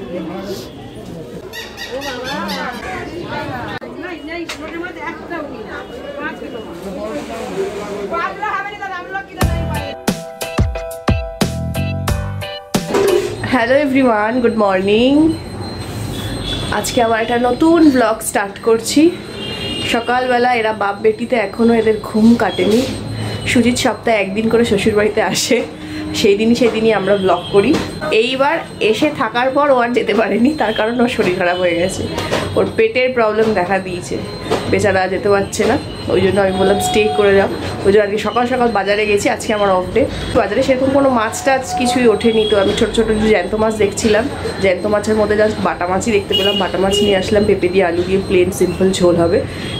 Hello everyone, good morning. আজকে আবার একটা নতুন ব্লগ স্টার্ট করছি। সকালবেলা এরা বাপ বেটিতে এখনও এদের ঘুম কাটেনি। সুজিত সপ্তাহে একদিন করে শ্বশুরবাড়িতে আসে, সেই দিনই আমরা ব্লগ করি। এইবার এসে থাকার পর ও আর যেতে পারেনি, তার কারণ ওর শরীর খারাপ হয়ে গেছে, ওর পেটের প্রবলেম দেখা দিয়েছে, বেচারা যেতে পারছে না। ওই জন্য আমি বললাম স্টে করে যাও। ওই জন্য আজকে সকাল সকাল বাজারে গেছি, আজকে আমার অফ ডে। বাজারে সেরকম কোনো মাছ টাছ কিছুই ওঠেনি, তো আমি ছোটো ছোটো জ্যান্ত মাছ দেখছিলাম। জ্যান্ত মাছের মধ্যে জাস্ট বাটা মাছই দেখতে পেলাম। বাটা মাছ নিয়ে আসলাম, পেঁপে দিয়ে আলু দিয়ে প্লেন সিম্পল ঝোল হবে,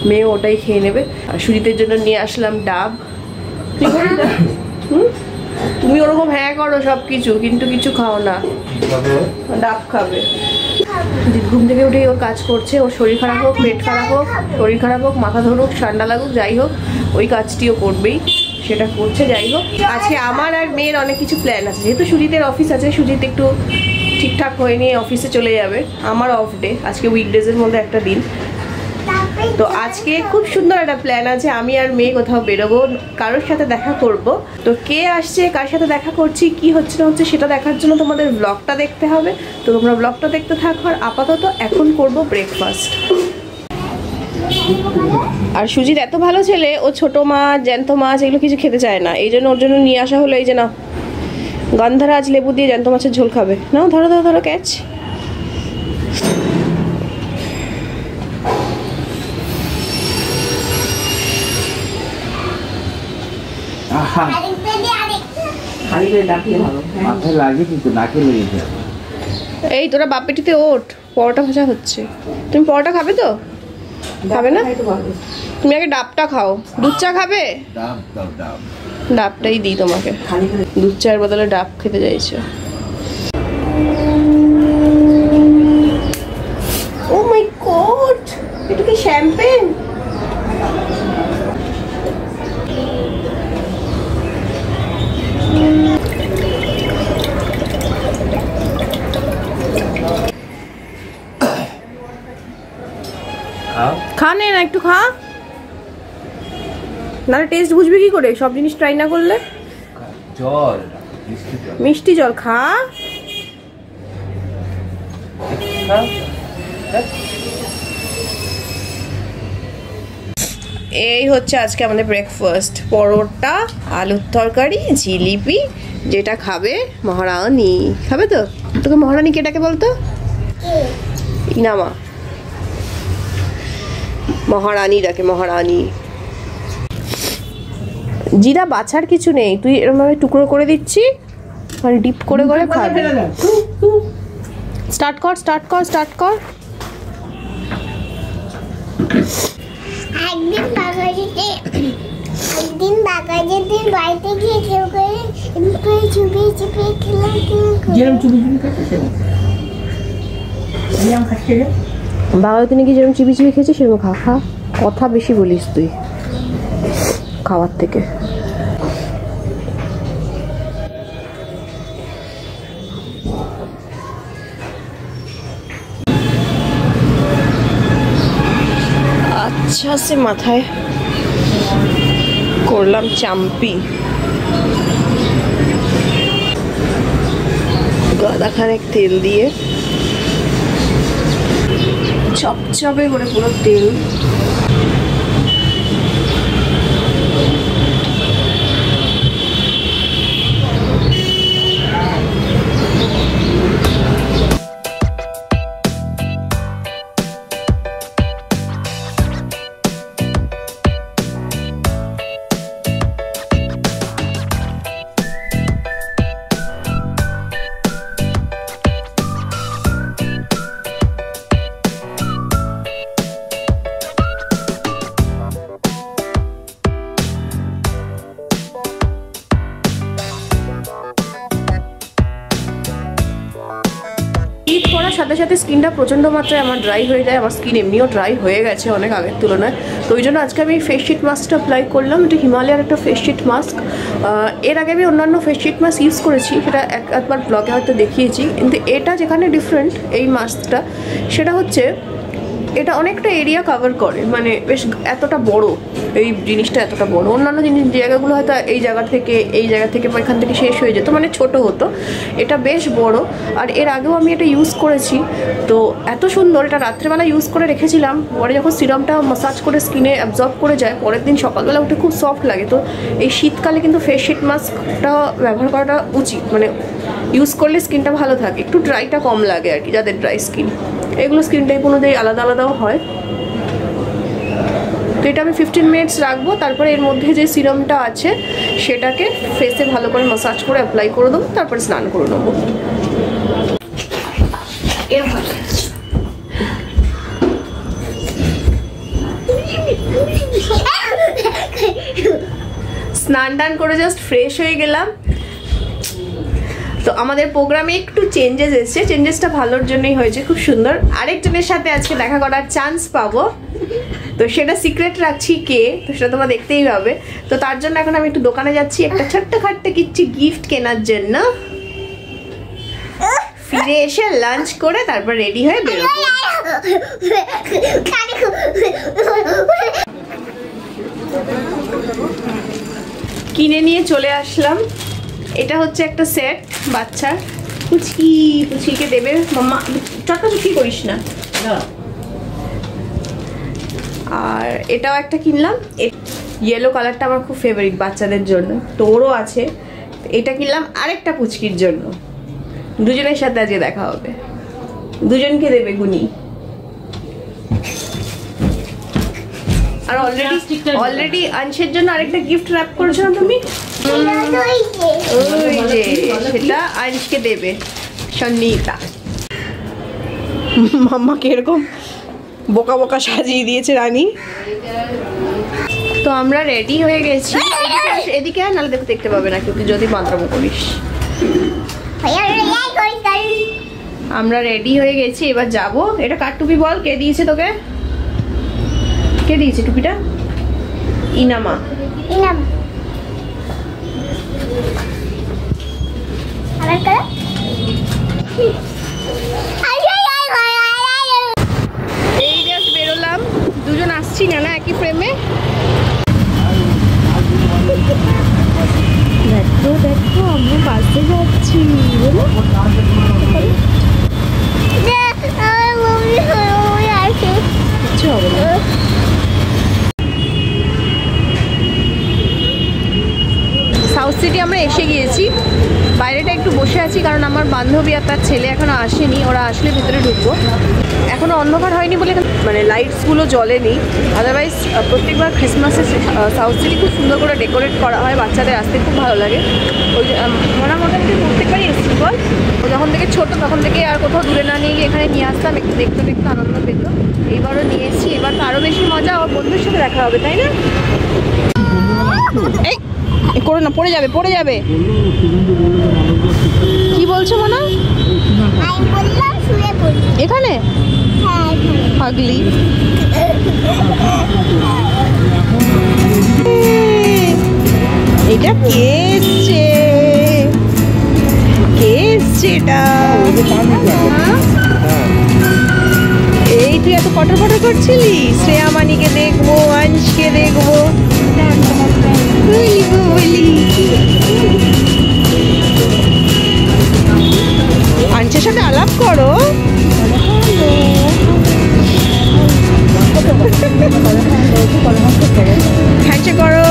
মেয়ে ওটাই খেয়ে নেবে। আর সুজিতের জন্য নিয়ে আসলাম ডাব। তুমি ওরকম হ্যাঁ করো সব কিছু, কিন্তু কিছু খাও না। ডাব খাবে। ঘুম থেকে উঠেই ওর কাজ করছে। ওর শরীর খারাপ হোক, পেট খারাপ হোক, শরীর খারাপ হোক, মাথা ধরুক, ঠান্ডা লাগুক, যাই হোক ওই কাজটিও করবেই, সেটা করছে। যাই হোক, আজকে আমার আর মেয়ের অনেক কিছু প্ল্যান আছে। যেহেতু সুজিতের অফিস আছে, সুজিত একটু ঠিকঠাক হয়ে নিয়ে অফিসে চলে যাবে। আমার অফ ডে, আজকে উইকডেজের মধ্যে একটা দিন। তো আজকে খুব সুন্দর একটা প্ল্যান আছে। আমি আর মেয়ে কোথাও বেরোবো, কারোর সাথে দেখা করব। তো কে আসছে, কার সাথে দেখা করছি, কি হচ্ছে না হচ্ছে সেটা দেখার জন্য তোমাদের ব্লগটা দেখতে হবে। তো তোমরা ব্লগটা দেখতে থাকো। আর আপাতত এখন করব ব্রেকফাস্ট। আর সুজিত এত ভালো ছেলে, ও ছোট মাছ, জ্যান্ত মাছ এগুলো কিছু খেতে চায় না। এই জন্য ওর জন্য নিয়ে আসা হলো এই যে, না গন্ধরাজ লেবু দিয়ে জ্যান্ত মাছের ঝোল খাবে। নাও ধরো ধরো ধরো, ক্যাচ। এই তোরা বাপ বেটিতে ওঠ, পরোটা ভাজা হচ্ছে। তুমি পরোটা খাবে তো? খাবে না? তুমি আগে ডাবটা খাও। দুধ চা খাবে? ডাবটাই দিই তোমাকে। দুধ চায়ের বদলে ডাব খেতে চাইছো? ও মাই গড, এটা কি শ্যাম্পেন? খা নে না, একটু খা, নাহলে টেস্ট বুঝবি কি করে সব জিনিস ট্রাই না করলে। জল, মিষ্টি জল খা। এই হচ্ছে আজকে আমাদের ব্রেকফাস্ট। পরোটা, আলুর তরকারি, জিলিপি। যেটা খাবে মহারানী। খাবে তো? তোকে মহারানী কেটাকে বলতো? ইনামা। মহারানী ডাকে, মহারানী। জিরা বাছার কিছু নেই, তুই এরকমভাবে টুকরো করে দিচ্ছি, মানে ডিপ করে করে খাবি। স্টার্ট কর, স্টার্ট কর, স্টার্ট কর। একদিন বাড়িতে গিয়ে কেউ করে চুপি চুপি খেলাম। বাগাতে নাকি যেরকম চিবি চিবি খেয়েছিস সেরকম খা। খা, কথা বেশি বলিস তুই খাওয়ার থেকে। আচ্ছা, সে মাথায় করলাম চাম্পি, গাদাখানেক তেল দিয়ে চপচপে করে পুরো তেল। শীত পড়ার সাথে সাথে স্কিনটা প্রচণ্ড মাত্রায় আমার ড্রাই হয়ে যায়। আমার স্কিন এমনিও ড্রাই হয়ে গেছে অনেক আগের তুলনায়। তো ওই জন্য আজকে আমি ফেস শিট মাস্কটা অ্যাপ্লাই করলাম। এটা হিমালয়ার একটা ফেস শিট মাস্ক। এর আগে আমি অন্যান্য ফেস শিট মাস্ক ইউজ করেছি, সেটা একবার ব্লগে হয়তো দেখিয়েছি। কিন্তু এটা যেখানে ডিফারেন্ট এই মাস্কটা, সেটা হচ্ছে এটা অনেকটা এরিয়া কভার করে, মানে বেশ এতটা বড়, এই জিনিসটা এতটা বড়। অন্যান্য জায়গাগুলো হয়তো এই জায়গা থেকে বা এখান থেকে শেষ হয়ে যেত, মানে ছোট হতো। এটা বেশ বড়। আর এর আগেও আমি এটা ইউজ করেছি, তো এত সুন্দর। এটা রাত্রেবেলা ইউজ করে রেখেছিলাম, পরে যখন সিরামটা মাসাজ করে স্কিনে অ্যাবজর্ব করে যায়, পরের দিন সকালবেলা উঠে খুব সফট লাগে। তো এই শীতকালে কিন্তু ফেস শিট মাস্কটা ব্যবহার করাটা উচিত, মানে ইউজ করলে স্কিনটা ভালো থাকে, একটু ড্রাইটা কম লাগে আর কি, যাদের ড্রাই স্কিন। এগুলো স্কিন টাইপ অনুযায়ী আলাদা আলাদাও হয়। তো এটা আমি 15 মিনিটস রাখবো, তারপরে এর মধ্যে যে সিরামটা আছে সেটাকে ফেসে ভালো করে মাসাজ করে অ্যাপ্লাই করে দেবো, তারপরে স্নান করে নেবো। স্নান টান করে জাস্ট ফ্রেশ হয়ে গেলাম। তো আমাদের প্রোগ্রামে একটু চেঞ্জেস এসেছে, চেঞ্জেসটা ভালোর জন্যই হয়েছে, খুব সুন্দর। আরেকজনের সাথে আজকে দেখা করার চান্স পাবো, তো সেটা সিক্রেট রাখছি কে, তো সেটা তোমরা দেখতেই পাবে। তো তার জন্য এখন আমি একটু দোকানে যাচ্ছি একটা ছোট্ট খাট্টে কিচ্ছু গিফট কেনার জন্য। ফিরে এসে লাঞ্চ করে তারপর রেডি হয়ে বেরোবো। কিনে নিয়ে চলে আসলাম। এটা হচ্ছে একটা সেট বাচ্চার, পুচকিকে দেবে মাম্মা। চটকাচুটকি করিস না। আর এটাও একটা কিনলাম, ইয়েলো কালারটা আমার খুব ফেভারিট বাচ্চাদের জন্য, তো ওরও আছে। এটা কিনলাম আরেকটা পুচকির জন্য। দুজনের সাথে আজকে দেখা হবে, দুজনকে দেবে গুনি। আর অলরেডি আংশের জন্য আরেকটা গিফট র্যাপ করেছো না তুমি? ওই যে সেটা আংশকে দেবে সন্নিতা। মাম্মাকে এরকম বোকা বোকা সাজিয়ে দিয়েছে রানী। তো আমরা রেডি হয়ে গেছি। এদিকে আর নাহলে দেখতে পাবে না কেউ যদি মাত্রামো করিস। আমরা রেডি হয়ে গেছি, এবার যাব। এটা কার টুপি বল? কে দিয়েছে তোকে? কে দিয়েছে টুপিটা? ইনামা। এই জাস্ট বেরোলাম, দুজন আসছি না একই ফ্রেমে। দেখো দেখো আমরা বাসে যাচ্ছি। সাউথ সিটি আমরা এসে গিয়েছি। বাইরেটা একটু বসে আছি কারণ আমার বান্ধবী আর তার ছেলে এখনো আসেনি, ওরা আসলে ভেতরে ঢুকবো। এখনো অন্ধকার হয়নি বলে মানে লাইটসগুলো জ্বলেনি, আদারওয়াইজ প্রত্যেকবার ক্রিসমাসে সাউথ সিটি খুব সুন্দর করে ডেকোরেট করা হয়, বাচ্চাদের আসতে খুব ভালো লাগে। ওই মোটামুটি প্রত্যেকবারই এসেছি বল, ও যখন থেকে ছোটো তখন থেকে আর কোথাও দূরে না নিয়ে গিয়ে এখানে নিয়ে আসতাম, একটু দেখতে দেখতে আনন্দ পেত। এইবারও নিয়ে এসেছি, এবার তো আরও বেশি মজা, ওর বন্ধুর সাথে দেখা হবে, তাই না? এই করো না, পড়ে যাবে। কি বলছো মনা? এখানে পাগলি। এটা কে এসছে? এটা এই তুই এত পটর করছিলি? শ্রেয়া মানিকে দেখবো, আংশকে দেখবো, আংশের সাথে আলাপ করো। হ্যান্ডশেক করো,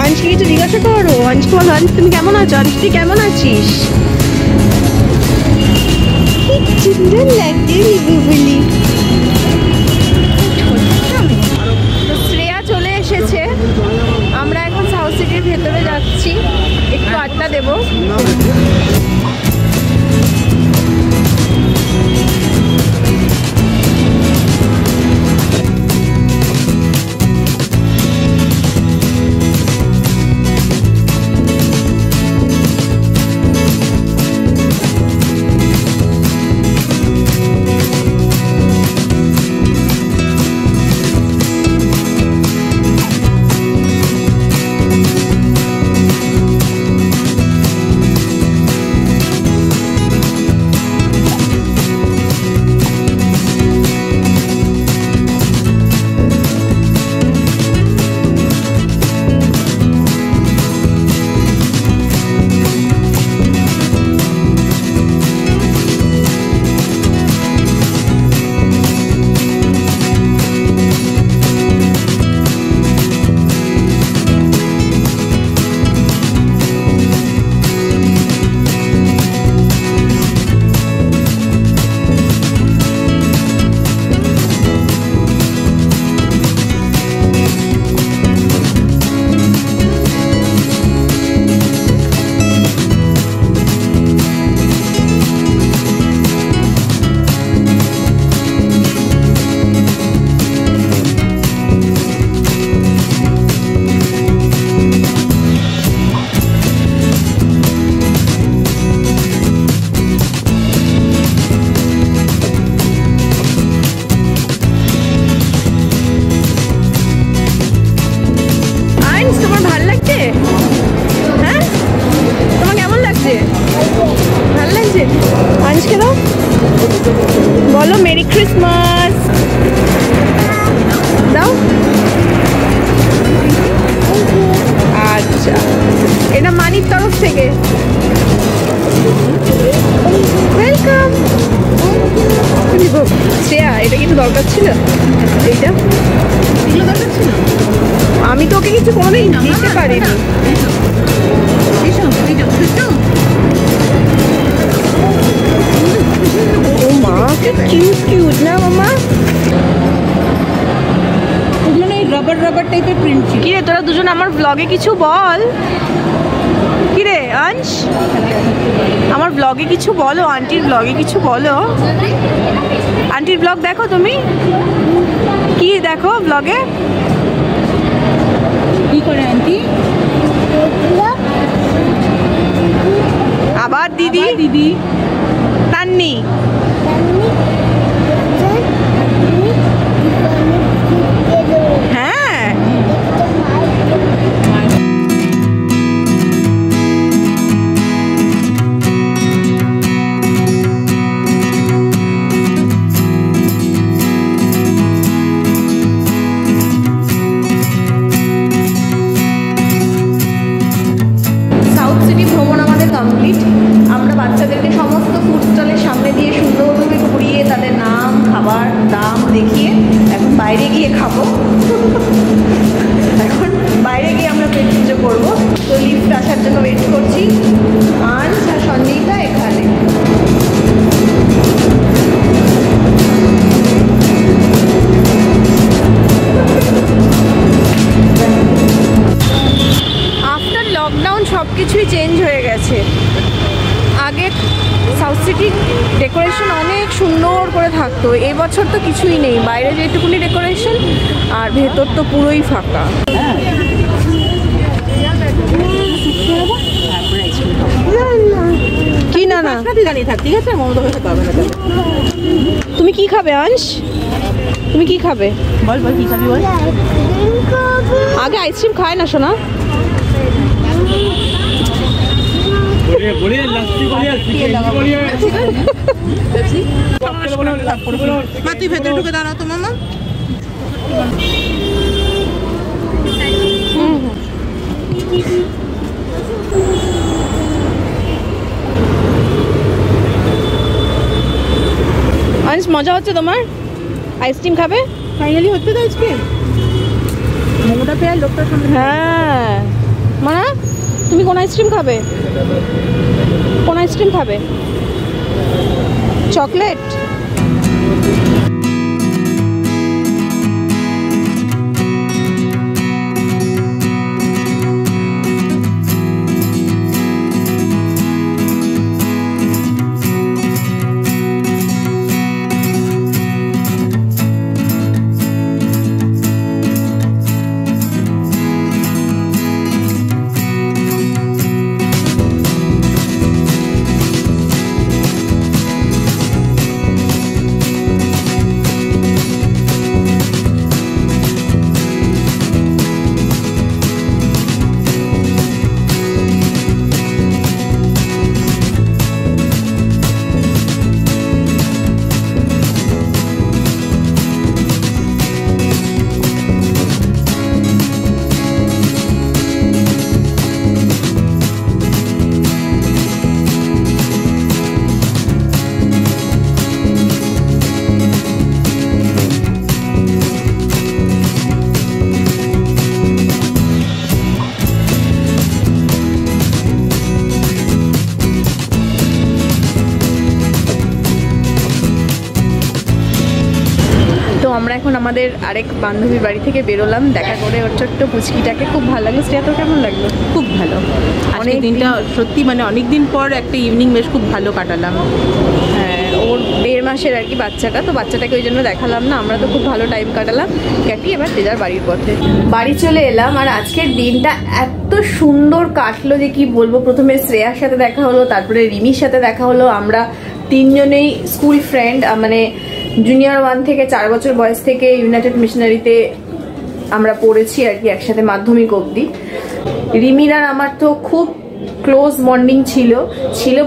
আংশকে কিছু জিজ্ঞাসা করো। আংশ বলো, আংশ তুমি কেমন আছো? আংশ তুই কেমন আছিস? কি সুন্দর লাগছে লিবু বলি। শ্রেয়া চলে এসেছে, আমরা এখন সাউথ সিটির ভেতরে যাচ্ছি, একটু আড্ডা দেবো। বলো মেরি ক্রিসমাস দাও। আচ্ছা, এটা মানির তরফ থেকে। ওয়েলকাম। শ্রেয়া, এটা কিন্তু দরকার ছিল? এইটা এগুলো দরকার ছিল? আমি তো ওকে কিছু কোনোদিন দিতে পারিনি। ও মা, কি কিউট কিউট না মামা? ওগুলো না রাবার রাবার টাইপের প্রিন্ট ছিল। কিরে তোরা দুজন আমার ব্লগে কিছু বল। কিরে আংশ, আমার ব্লগে কিছু বলো, আন্টির ব্লগে কিছু বলো। আন্টির ব্লগ দেখো তুমি? কি দেখো ব্লগে? কি করে আন্টি? আবার দিদি দিদি তান্নি। হ্যাঁ, সাউথ সিটি ভ্রমণ আমাদের কমপ্লিট। আমরা বাচ্চাদেরকে সমস্ত ফুড স্টলের সামনে দিয়ে সুন্দরভাবে ঘুরিয়ে তাদের নাম, খাবার, দাম দেখিয়ে এখন বাইরে গিয়ে খাবো। এখন বাইরে গিয়ে আমরা পেট পুজো করবো। তো লিফট আসার জন্য ওয়েট করছি। আজ আর সঞ্জয়িতা এখানে। আফটার লকডাউন সব কিছুই চেঞ্জ হয়ে গেছে। আগে সাউথ সিটির ডেকোরেশন অনেক সুন্দর করে থাকতো, এবছর তো কিছুই নেই। বাইরে যেটুকুনি ডেকোরেশন আর ভেতর তো পুরোই ফাঁকা। কি না না দাঁড়িয়ে থাক, ঠিক আছে? তুমি কি খাবে আংশ? তুমি কি খাবে বল? বল কি খাবি বল। আগে আইসক্রিম খায় না সোনা? তুই ভেতরে ঢুকে দাঁড়াও তো মামা। আংশ, মজা হচ্ছে তোমার? আইসক্রিম খাবে? ফাইনালি হচ্ছে তো আইসক্রিম। মোমোটা পেয়ে লোকটার সামনে। হ্যাঁ, মানে তুমি কোন আইসক্রিম খাবে? কোন আইসক্রিম খাবে? চকলেট? আমরা এখন আমাদের আরেক বান্ধবীর বাড়ি থেকে বেরোলাম দেখা করে। ওর ছোট্ট পুচকিটাকে খুব ভালো লাগলো। শ্রেয়া, তোর কেমন লাগলো? খুব ভালো। অনেক দিনটা সত্যি মানে অনেক দিন পর একটা ইভিনিং বেশ খুব ভালো কাটালাম। হ্যাঁ, ওর 1.5 মাসের আর কি বাচ্চাটা, তো বাচ্চাটাকে ওই জন্য দেখালাম না। আমরা তো খুব ভালো টাইম কাটালাম কাটিয়ে এবার যে যার বাড়ির পথে বাড়ি চলে এলাম। আর আজকের দিনটা এত সুন্দর কাটলো যে কি বলবো। প্রথমে শ্রেয়ার সাথে দেখা হলো, তারপরে রিমির সাথে দেখা হলো। আমরা তিনজনেই স্কুল ফ্রেন্ড, মানে জুনিয়র 1 থেকে 4 বছর বয়স থেকে ইউনাইটেড মিশনারিতে আমরা পড়েছি আর কি একসাথে মাধ্যমিক অবধি। রিমির আর আমার তো খুব ক্লোজ বন্ডিং ছিল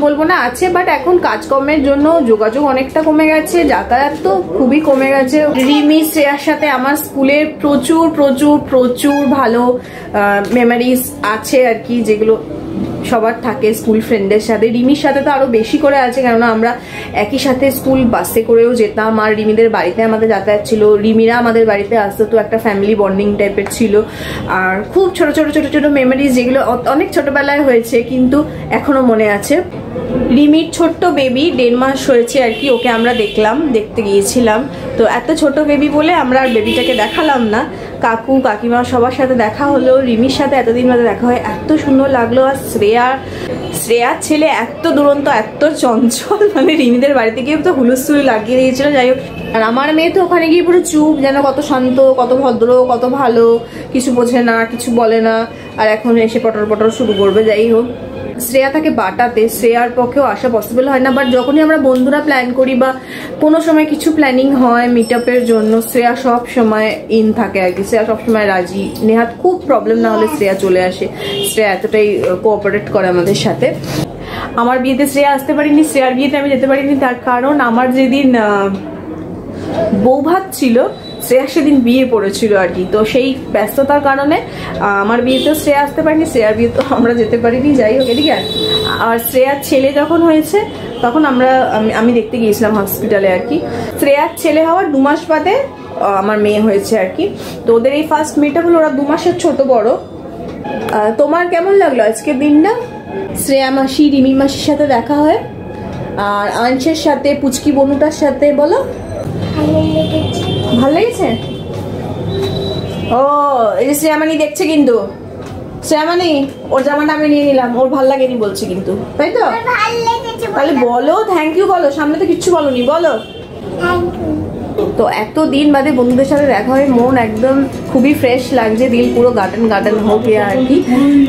বলবো না, আছে, বাট এখন কাজকর্মের জন্য যোগাযোগ অনেকটা কমে গেছে, যাতায়াত তো খুবই কমে গেছে। রিমি শ্রেয়ার সাথে আমার স্কুলের প্রচুর প্রচুর প্রচুর ভালো মেমোরিজ আছে আর কি, যেগুলো সবার থাকে স্কুল ফ্রেন্ডের সাথে। রিমির সাথে তো আরো বেশি করে আছে, কেননা আমরা একই সাথে স্কুল বাসে করেও যেতাম, আর রিমিদের বাড়িতে আমাদের যাতায়াত ছিল, রিমিরা আমাদের বাড়িতে আসতো, তো একটা ফ্যামিলি বন্ডিং টাইপের ছিল। আর খুব ছোট ছোট ছোট ছোট মেমোরিজ, যেগুলো অনেক ছোটবেলায় হয়েছে কিন্তু এখনো মনে আছে। রিমির ছোট্ট বেবি 1.5 মাস হয়েছে আর কি, ওকে আমরা দেখতে গিয়েছিলাম। তো এত ছোট বেবি বলে আমরা আর বেবিটাকে দেখালাম না, কাকু কাকিমা সবার সাথে দেখা হলো, রিমির সাথে এতদিন বাদে দেখা হয়, এত সুন্দর লাগলো। আর শ্রেয়ার ছেলে এত দুরন্ত, এত চঞ্চল, মানে রিমিদের বাড়িতে গিয়ে তো হুলস্থুল লাগিয়ে দিয়েছিল। যাই হোক, আর আমার মেয়ে তো ওখানে গিয়ে পুরো চুপ, যেন কত শান্ত, কত ভদ্র, কত ভালো, কিছু বোঝে না, কিছু বলে না, আর এখন এসে পটর পটর শুরু করবে। যাই হোক, শ্রেয়া থাকে বাটাতে, শ্রেয়ার পক্ষেও আসা পসিবল হয় না, বাট যখনই আমরা বন্ধুরা প্ল্যান করি বা কোনো সময় কিছু প্ল্যানিং হয় মিট আপের জন্য, শ্রেয়া সব সময় ইন থাকে আর কি, শ্রেয়া সবসময় রাজি। নেহাত খুব প্রবলেম না হলে শ্রেয়া চলে আসে, শ্রেয়া এতটাই কোঅপারেট করে আমাদের সাথে। আমার বিয়েতে শ্রেয়া আসতে পারিনি, শ্রেয়ার বিয়েতে আমি যেতে পারিনি, তার কারণ আমার যেদিন বৌভাত ছিল, শ্রেয়া সেদিন বিয়ে পড়েছিল আর কি, তো সেই ব্যস্ততার কারণে আমার বিয়েতেও শ্রেয়া আসতে পারিনি, শ্রেয়ার বিয়ে তো আমরা যেতে পারিনি। যাই হোক, এদিকে আর শ্রেয়ার ছেলে যখন হয়েছে তখন আমি দেখতে গিয়েছিলাম হসপিটালে আর কি। শ্রেয়ার ছেলে হওয়ার 2 মাস বাদে আমার মেয়ে হয়েছে আর কি, তো ওদের এই ফার্স্ট মেয়েটা হলো, ওরা 2 মাসের ছোট বড়। তোমার কেমন লাগলো আজকের দিনটা? শ্রেয়া মাসি, রিমি মাসির সাথে দেখা হয়, আর আংশের সাথে, পুচকি বনুটার সাথে, বলো ভালো লেগেছে? ও, এই যে শ্রেয়ামানি দেখছে কিন্তু, শ্রেয়ামানি ওর জামাটা আমি নিয়ে নিলাম, ওর ভাল লাগেনি বলছে কিন্তু, তাই তো? তাহলে বলো থ্যাংক ইউ, বলো, সামনে তো কিচ্ছু বলোনি, বলো থ্যাংক ইউ। তো এতদিন বাদে বন্ধুদের সাথে দেখা হয়, মন একদম খুবই ফ্রেশ লাগছে, দিল পুরো গার্ডেন হোক আর কি।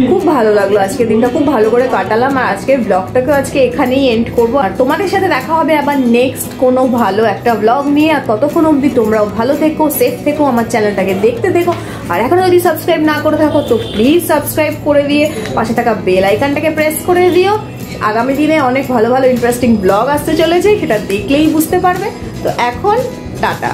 খুব ভালো লাগলো আজকের দিনটা, খুব ভালো করে কাটালাম। আর আজকের ব্লগটাকে আজকে এখানেই এন্ড করবো, আর তোমাদের সাথে দেখা হবে আবার নেক্সট কোনো ভালো একটা ব্লগ নিয়ে। আর ততক্ষণ অবধি তোমরাও ভালো থেকো, সেফ থেকো, আমার চ্যানেলটাকে দেখতে থেকো। আর এখনো যদি সাবস্ক্রাইব না করে থাকো তো প্লিজ সাবস্ক্রাইব করে দিয়ে পাশে থাকা বেল আইকনটাকে প্রেস করে দিও। আগামী দিনে অনেক ভালো ভালো ইন্টারেস্টিং ব্লগ আসতে চলেছে, সেটা দেখলেই বুঝতে পারবে। তো এখন টাটা।